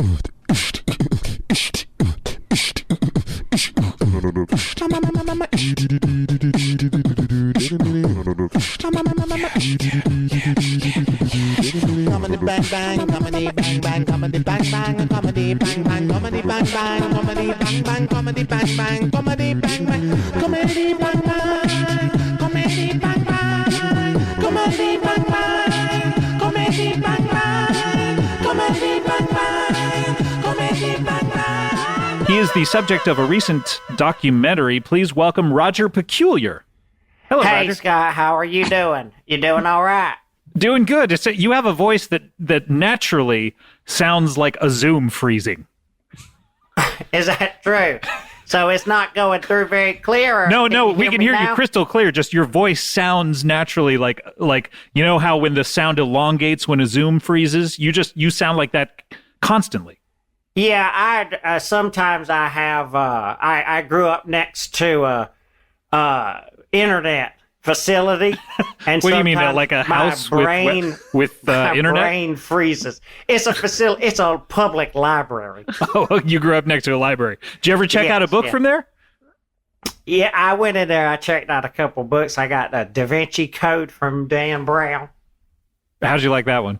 Comedy bang bang, comedy bang bang, comedy bang bang, comedy bang bang, comedy bang bang, comedy bang bang, comedy bang bang, comedy bang bang, comedy bang bang, comedy bang bang, comedy bang bang, comedy bang bang, comedy bang bang, comedy bang bang. He is the subject of a recent documentary. Please welcome Roger Peculiar. Hello, Hey, Roger. Scott, how are you doing? You doing all right? Doing good. You have a voice that naturally sounds like a Zoom freezing. Is that true? So it's not going through very clear? Or No, we hear can me hear now? you crystal clear. Just your voice sounds naturally like you know how when the sound elongates when a Zoom freezes, you sound like that constantly. Yeah, I sometimes I have I grew up next to a internet facility, and What do you mean, sometimes like a my house with my internet? brain freezes. It's a facility. It's a public library. Oh, you grew up next to a library. Did you ever check out a book from there? Yeah, I went in there. I checked out a couple books. I got the Da Vinci Code from Dan Brown. How'd you like that one?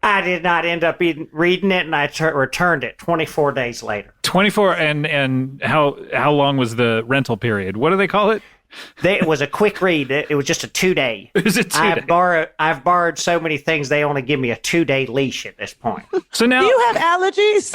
I did not end up reading it, and I returned it 24 days later. 24, and how long was the rental period? What do they call it? It was a quick read. It was just a 2-day. It was a 2-day. I've borrowed so many things, they only give me a 2-day leash at this point. So now Do you have allergies?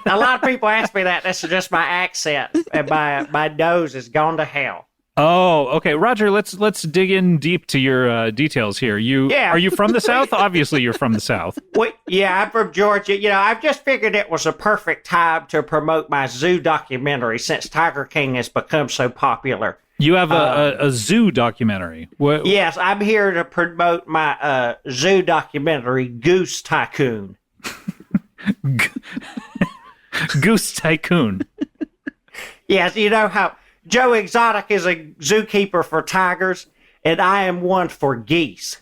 A lot of people ask me that. That's just my accent, and my nose has gone to hell. Oh, okay, Roger. Let's dig in deep to your details here. Are you from the South? Obviously, you're from the South. Yeah, I'm from Georgia. You know, I've just figured it was a perfect time to promote my zoo documentary since Tiger King has become so popular. You have a zoo documentary. What? Yes, I'm here to promote my zoo documentary, Goose Tycoon. Goose Tycoon. Yes, you know how Joe Exotic is a zookeeper for tigers, and I am one for geese,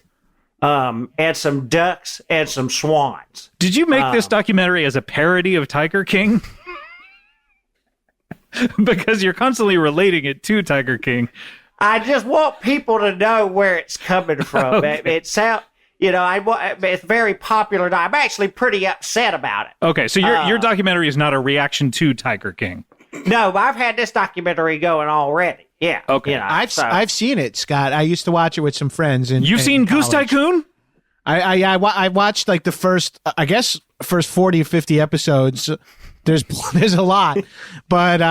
and some ducks and some swans. Did you make this documentary as a parody of Tiger King? Because you're constantly relating it to Tiger King. I just want people to know where it's coming from. Okay. It's very popular. I'm actually pretty upset about it. Okay, so your documentary is not a reaction to Tiger King. No, I've had this documentary going already. Yeah. Okay. You know, I've seen it, Scott. I used to watch it with some friends. You've seen Goose Tycoon? I watched like the first 40 or 50 episodes. There's a lot, but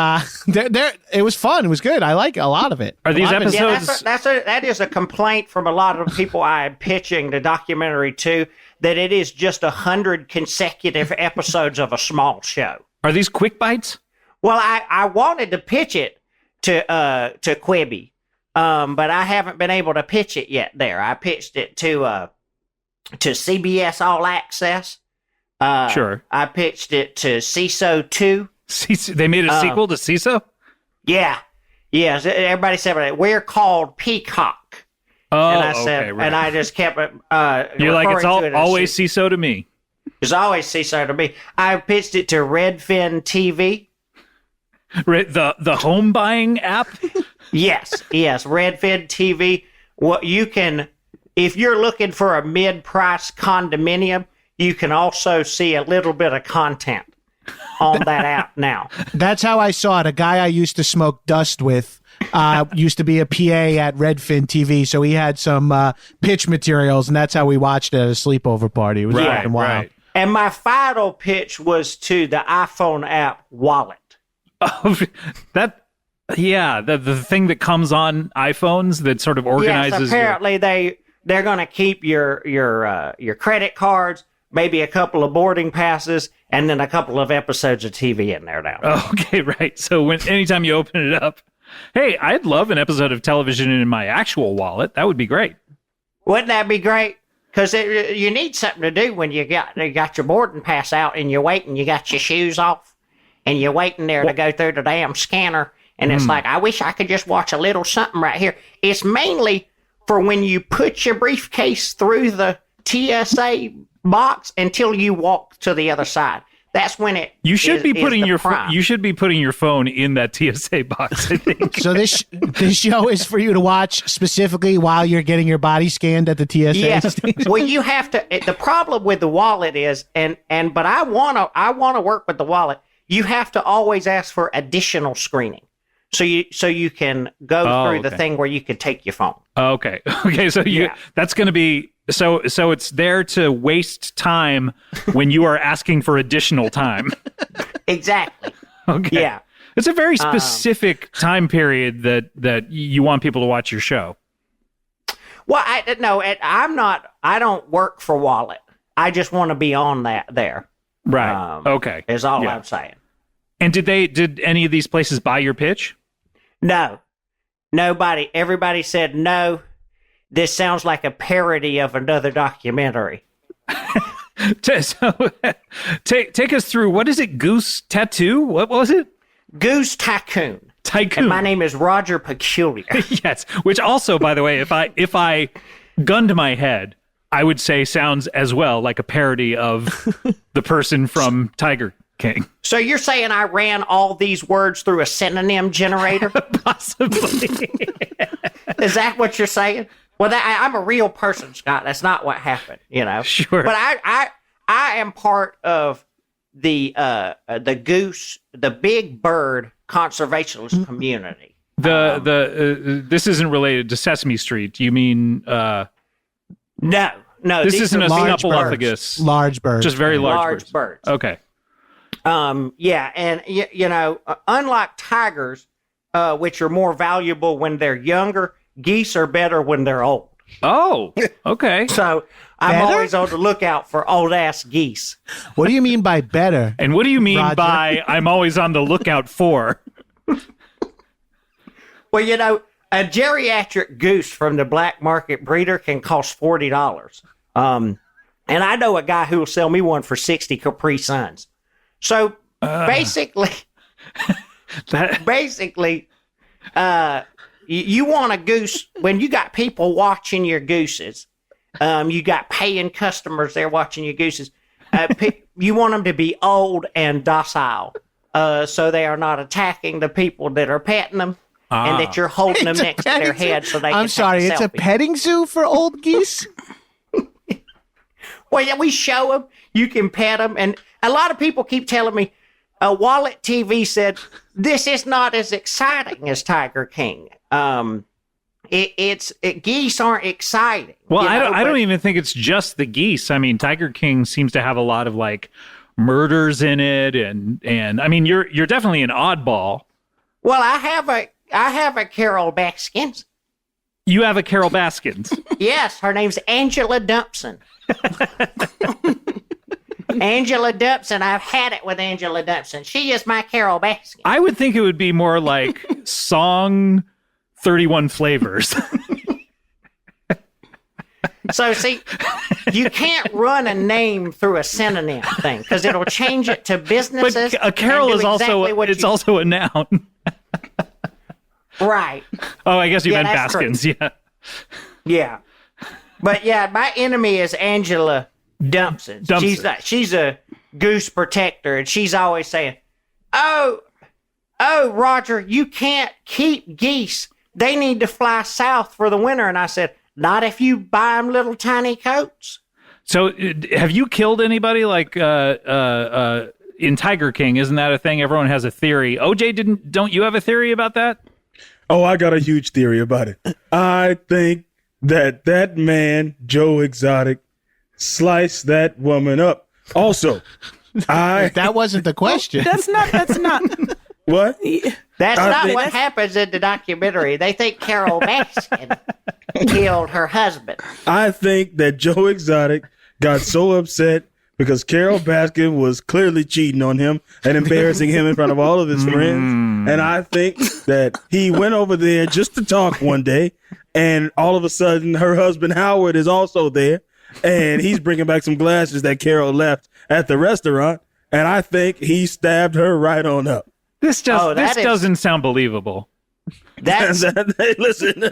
it was fun. It was good. I like a lot of it. Are these episodes? That is a complaint from a lot of people I am pitching the documentary to, that it is just 100 consecutive episodes of a small show. Are these quick bites? Well, I wanted to pitch it to Quibi, but I haven't been able to pitch it yet there. I pitched it to CBS All Access. Sure. I pitched it to CISO 2. They made a sequel to CISO? Yeah. Yes, everybody said we're called Peacock. Oh, and I said, okay, right. and I just kept You're like, it's referring to it as always CISO to me. It's always CISO to me. I pitched it to Redfin TV. The home buying app? Yes, Redfin TV. What you can, if you're looking for a mid-price condominium, you can also see a little bit of content on that app now. That's how I saw it. A guy I used to smoke dust with used to be a PA at Redfin TV, so he had some pitch materials, and that's how we watched it at a sleepover party. It was fucking wild. Right. And my final pitch was to the iPhone app Wallet. Oh, the thing that comes on iPhones that sort of organizes. Yes, apparently they're going to keep your credit cards, maybe a couple of boarding passes, and then a couple of episodes of TV in there now. Oh, okay, right. So anytime you open it up, hey, I'd love an episode of television in my actual wallet. That would be great. Wouldn't that be great? Because you need something to do when you got your boarding pass out and you're waiting. You got your shoes off and you're waiting there to go through the damn scanner. And it's like, I wish I could just watch a little something right here. It's mainly for when you put your briefcase through the TSA box until you walk to the other side. That's when it. You should be putting your prime. you should be putting your phone in that TSA box, I think. So this show is for you to watch specifically while you're getting your body scanned at the TSA Yes. station. Well, you have to. The problem with the wallet is, but I wanna work with the wallet. You have to always ask for additional screening, so you can go through the thing where you could take your phone. Okay. So that's going to be so it's there to waste time when you are asking for additional time. Exactly. Okay. Yeah. It's a very specific time period that you want people to watch your show. Well, I don't work for Wallet. I just want to be on that there. Right. Okay. Is all I'm saying. And did any of these places buy your pitch? No. Nobody. Everybody said no. This sounds like a parody of another documentary. So, take us through, what is it? Goose Tattoo? What was it? Goose Tycoon. Tycoon. And my name is Roger Peculiar. Yes. Which also, by the way, if I gun to my head, I would say sounds as well like a parody of the person from Tiger King. So you're saying I ran all these words through a synonym generator? Possibly. Is that what you're saying? Well, I'm a real person, Scott. That's not what happened, Sure. But I am part of the goose, the big bird conservationist community. This isn't related to Sesame Street. You mean no? This isn't a Snuffleupagus. Large birds. Just very large birds. Okay. Yeah, and unlike tigers, which are more valuable when they're younger, geese are better when they're old. Oh, okay. So I'm always on the lookout for old ass geese. What do you mean by better? And what do you mean Roger? by I'm always on the lookout for? Well, a geriatric goose from the black market breeder can cost $40. And I know a guy who will sell me one for 60 Capri Suns. So basically, you want a goose when you got people watching your gooses. You got paying customers there watching your gooses. You want them to be old and docile, so they are not attacking the people that are petting them, and that you're holding them next to their head so they can I'm sorry, take a it's a selfie. petting zoo for old geese? Well, yeah, we show them. You can pet them, and a lot of people keep telling me, Wallet TV said this is not as exciting as Tiger King. Geese aren't exciting. Well, I don't even think it's just the geese. I mean, Tiger King seems to have a lot of like murders in it, and I mean, you're definitely an oddball. Well, I have a Carol Baskins. You have a Carol Baskins. Yes, her name's Angela Dumpson. Angela Dumpson. I've had it with Angela Dumpson. She is my Carol Baskin. I would think it would be more like song 31 flavors. So, see, you can't run a name through a synonym thing because it'll change it to businesses. But a Carol is also a noun. Right. Oh, I guess you meant that's Baskins. true. Yeah. Yeah. But yeah, my enemy is Angela Dumpson. She's a goose protector, and she's always saying, Oh, Roger, you can't keep geese. They need to fly south for the winter. And I said, not if you buy them little tiny coats. So, have you killed anybody like in Tiger King? Isn't that a thing? Everyone has a theory. OJ, don't you have a theory about that? Oh, I got a huge theory about it. I think that man, Joe Exotic, sliced that woman up. Also, That wasn't the question. That's not. What? That's not what happens in the documentary. They think Carol Baskin killed her husband. I think that Joe Exotic got so upset because Carol Baskin was clearly cheating on him and embarrassing him in front of all of his friends. And I think that he went over there just to talk one day, and all of a sudden her husband Howard is also there, and he's bringing back some glasses that Carol left at the restaurant, and I think he stabbed her right on up. This doesn't sound believable. That's Listen,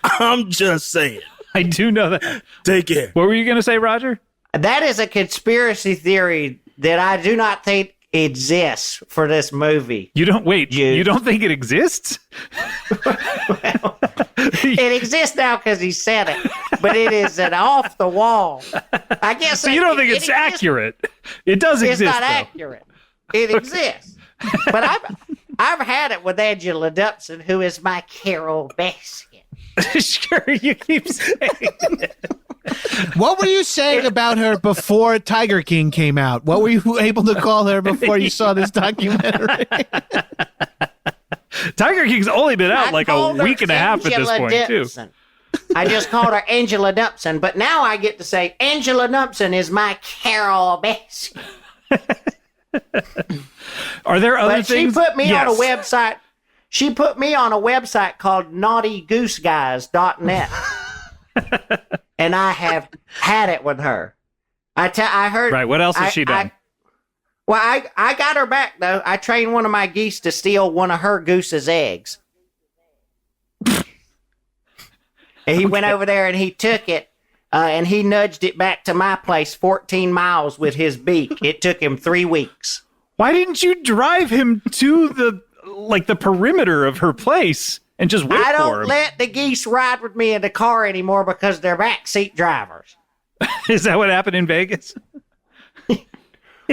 I'm just saying. I do know that. Take care. What were you going to say, Roger? That is a conspiracy theory that I do not think exists for this movie. You don't wait. Jude. You don't think it exists? It exists now because he said it, but it is an off the wall. I guess. So you don't think it's accurate? It does It's exist. not though. accurate. It exists, but I've had it with Angela Dumpson, who is my Carol Baskin. Sure, you keep saying it. What were you saying about her before Tiger King came out? What were you able to call her before you saw this documentary? Tiger King's only been out like a called her week and a half at this Angela point, too. Dumpson. I just called her Angela Dumpson, but now I get to say Angela Dumpson is my Carol Baskin. Are there other But things? she put me on a Yes. website. She put me on a website called naughtygooseguys.net. And I have had it with her. I heard. Right. What else has she done? I got her back, though. I trained one of my geese to steal one of her goose's eggs. And he went over there and he took it, and he nudged it back to my place 14 miles with his beak. It took him 3 weeks. Why didn't you drive him to the perimeter of her place and just wait I for don't him? let the geese ride with me in the car anymore because they're backseat drivers. Is that what happened in Vegas?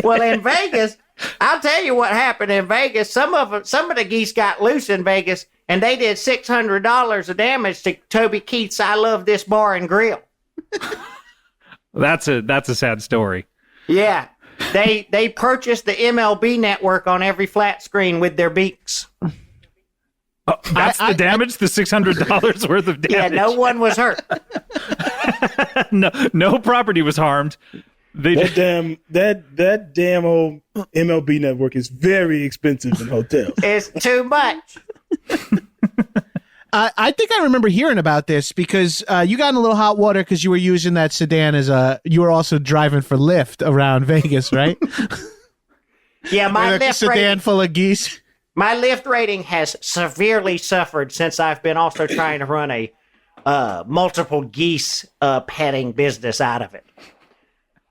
Well, in Vegas, I'll tell you what happened in Vegas. Some of the geese got loose in Vegas, and they did $600 of damage to Toby Keith's "I Love This Bar and Grill." That's a sad story. Yeah, they purchased the MLB network on every flat screen with their beaks. That's the damage. The $600 worth of damage. Yeah, no one was hurt. no property was harmed. That damn old MLB network is very expensive in hotels. It's too much. I think I remember hearing about this because you got in a little hot water because you were using that sedan you were also driving for Lyft around Vegas, right? Yeah, my With a lift sedan rating, full of geese. my lift rating has severely suffered since I've been also trying to run a multiple geese petting business out of it.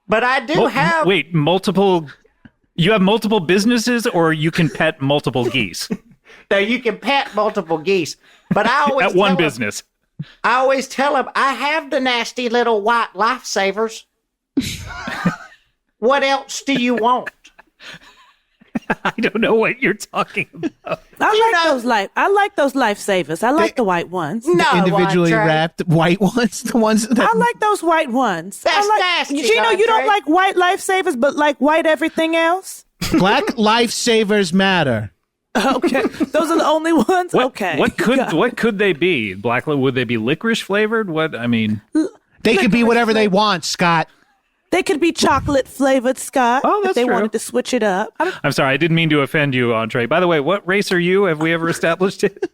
But I do have. Wait, multiple. You have multiple businesses, or you can pet multiple geese No, you can pet multiple geese, but I always at one tell 'em- business. I always tell them I have the nasty little white lifesavers. What else do you want? I don't know what you're talking about. I like those lifesavers. I like the white ones. No, Individually Andre. wrapped white ones, the ones that I like those white ones. That's I like, nasty, Gino, you don't Andre. like white lifesavers, but like white everything else? Black lifesavers matter. Okay. Those are the only ones? Okay. What could they be? Black? Would they be licorice flavored? What? I mean, They could be whatever they want, Scott. They could be chocolate flavored, Scott. Oh, that's if they true. wanted to switch it up. I'm sorry, I didn't mean to offend you, Andre. By the way, what race are you? Have we ever established it?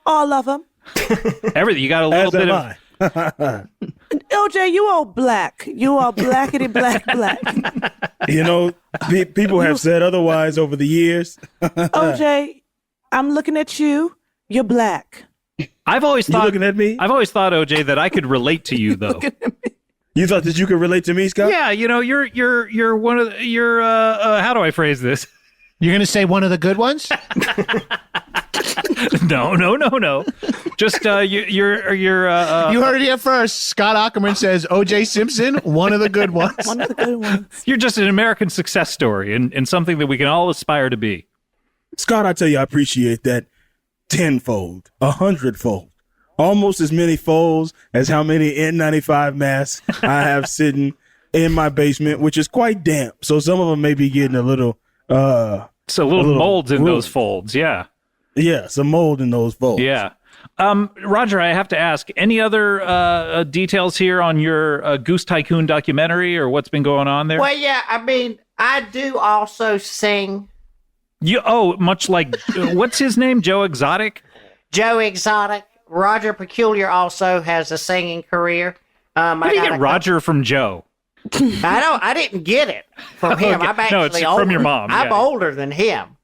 All of them. Everything. You got a little As bit am of. I. OJ, you all black. You all blackity black. You know, people have said otherwise over the years. OJ, I'm looking at you. You're black. I've always You thought. looking at me? I've always thought, OJ, that I could relate to you, though. You thought that you could relate to me, Scott? Yeah, you know, you're one of the, you're how do I phrase this? You're going to say one of the good ones? No. Just you're You heard it here first. Scott Ackerman says O.J. Simpson, one of the good ones. One of the good ones. you're just an American success story and something that we can all aspire to be. Scott, I tell you, I appreciate that tenfold, 100-fold. Almost as many folds as how many N95 masks I have sitting in my basement, which is quite damp. So some of them may be getting a little, So little molds in ruined. those folds, yeah. Yeah, some mold in those folds. Yeah. Roger, I have to ask, any other details here on your Goose Tycoon documentary or what's been going on there? Well, yeah, I mean, I do also sing. Much like, what's his name? Joe Exotic? Joe Exotic. Roger Peculiar also has a singing career. How do you get Roger from Joe? I didn't get it from him. Okay. I'm No, actually it's older. from your mom, I'm yeah. older than him.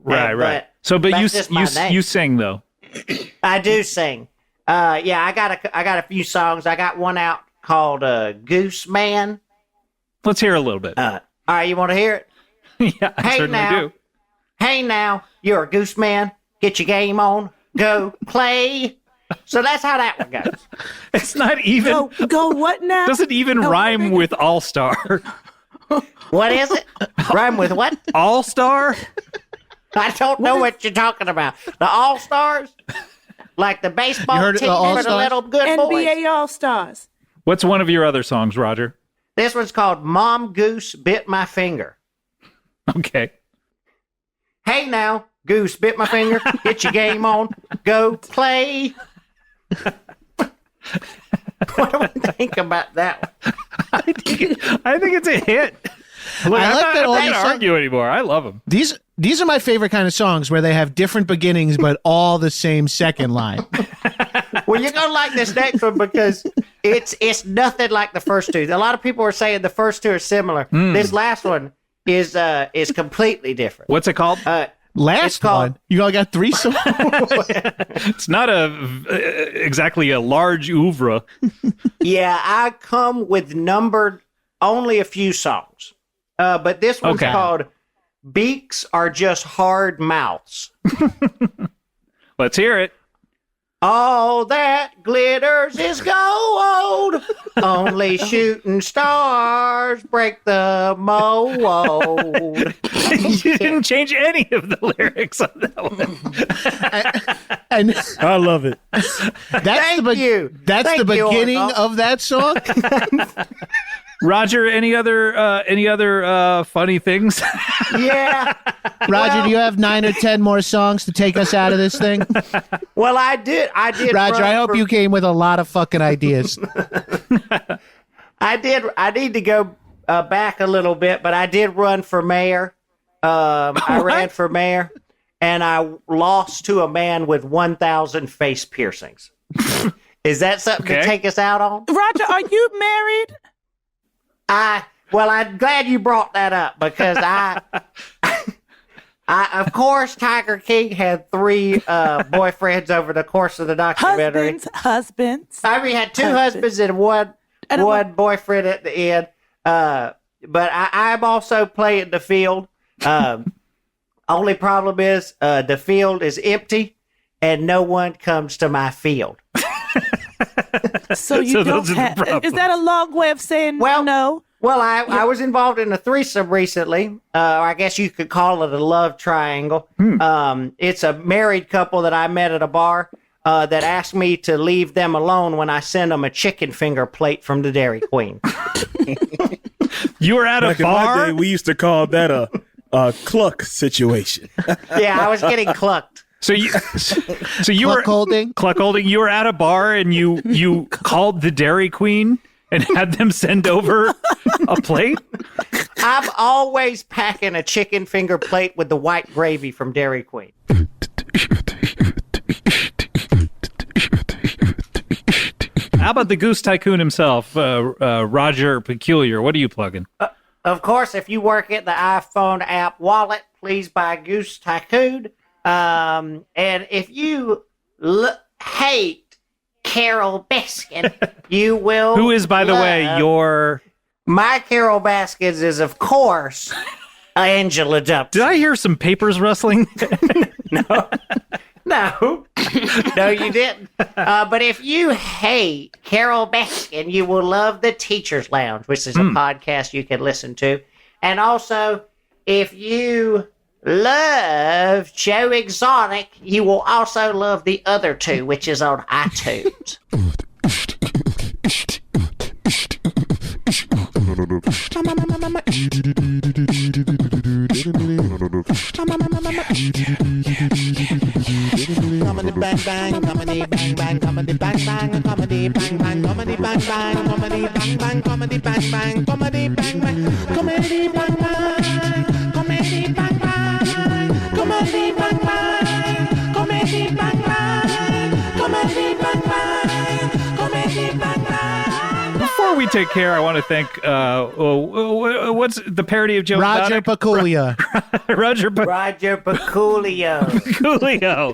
Right. But So, but that's just my name. you sing though. I do sing. Yeah, I got a few songs. I got one out called Gooseman. Let's hear a little bit. All right, you want to hear it? Yeah, I certainly do. Hey now, you're a Gooseman. Get your game on. Go play. So that's how that one goes. It's not even. Go what now? Doesn't even rhyme with All Star. What is it? Rhyme with what? All Star? I don't know what you're talking about. The All-Stars? Like the baseball You heard it, team the for the All-Stars? little good boys? NBA All-Stars. What's one of your other songs, Roger? This one's called Mom Goose Bit My Finger. Okay. Hey now, Goose bit my finger. Get your game on. Go play. What do we think about that one? I think it's a hit. Look, I like that all I'm these not songs- argue anymore. I love them. These are my favorite kind of songs where they have different beginnings but all the same second line. Well, you're gonna like this next one because it's nothing like the first two. A lot of people are saying the first two are similar. This last one is completely different. What's it called? It's Last called- one, you all got 3 songs. It's not exactly a large oeuvre. Yeah, I come with numbered only a few songs. But this one's Okay. called Beaks Are Just Hard Mouths. Let's hear it. All that glitters is gold. Only shooting stars break the mold. You didn't change any of the lyrics on that one. And I love it. that's you. That's Thank the you, beginning Orville. of that song. Roger, any other funny things? Yeah. Roger, do you have 9 or 10 more songs to take us out of this thing? Well, I did. Roger, run I hope for- you came with a lot of fucking ideas. I did. I need to go back a little bit, but I did run for mayor. I ran for mayor, and I lost to a man with 1,000 face piercings. Is that something to Okay. take us out on? Roger, are you married? Well, I'm glad you brought that up because I of course, Tiger King had 3 boyfriends over the course of the documentary. Husbands. I mean, he had 2 husbands and one boyfriend at the end. But I'm also playing the field. Only problem is the field is empty and no one comes to my field. So you So don't those are the have. problems. Is that a long way of saying Well, no? Well, I was involved in a threesome recently, or I guess you could call it a love triangle. It's a married couple that I met at a bar that asked me to leave them alone when I send them a chicken finger plate from the Dairy Queen. You were at Back a in my bar. day, we used to call that a cluck situation. Yeah, I was getting clucked. So you were Cuckolding? Cluckholding. You were at a bar and you called the Dairy Queen and had them send over a plate. I'm always packing a chicken finger plate with the white gravy from Dairy Queen. How about the Goose Tycoon himself, Roger Peculiar? What are you plugging? Of course, if you work at the iPhone app wallet, please buy Goose Tycoon. And if you hate Carol Baskin, you will. Who is, by the way, your? My Carol Baskins is, of course, Angela Dumpson. Did I hear some papers rustling? No. No, you didn't. But if you hate Carol Baskin, you will love The Teacher's Lounge, which is a podcast you can listen to. And also, if you love Joe Exotic, you will also love the other 2, which is on iTunes. Comedy bang bang, comedy bang bang, comedy bang bang, comedy bang bang, comedy bang bang, comedy bang bang, comedy bang bang, comedy bang bang, comedy bang bang, comedy bang bang, comedy bang bang, comedy bang bang, comedy bang bang, comedy bang bang. Before we take care, I want to thank. What's the parody of Joe Roger Exotic? Peculiar. Roger Roger Peculio. Peculio.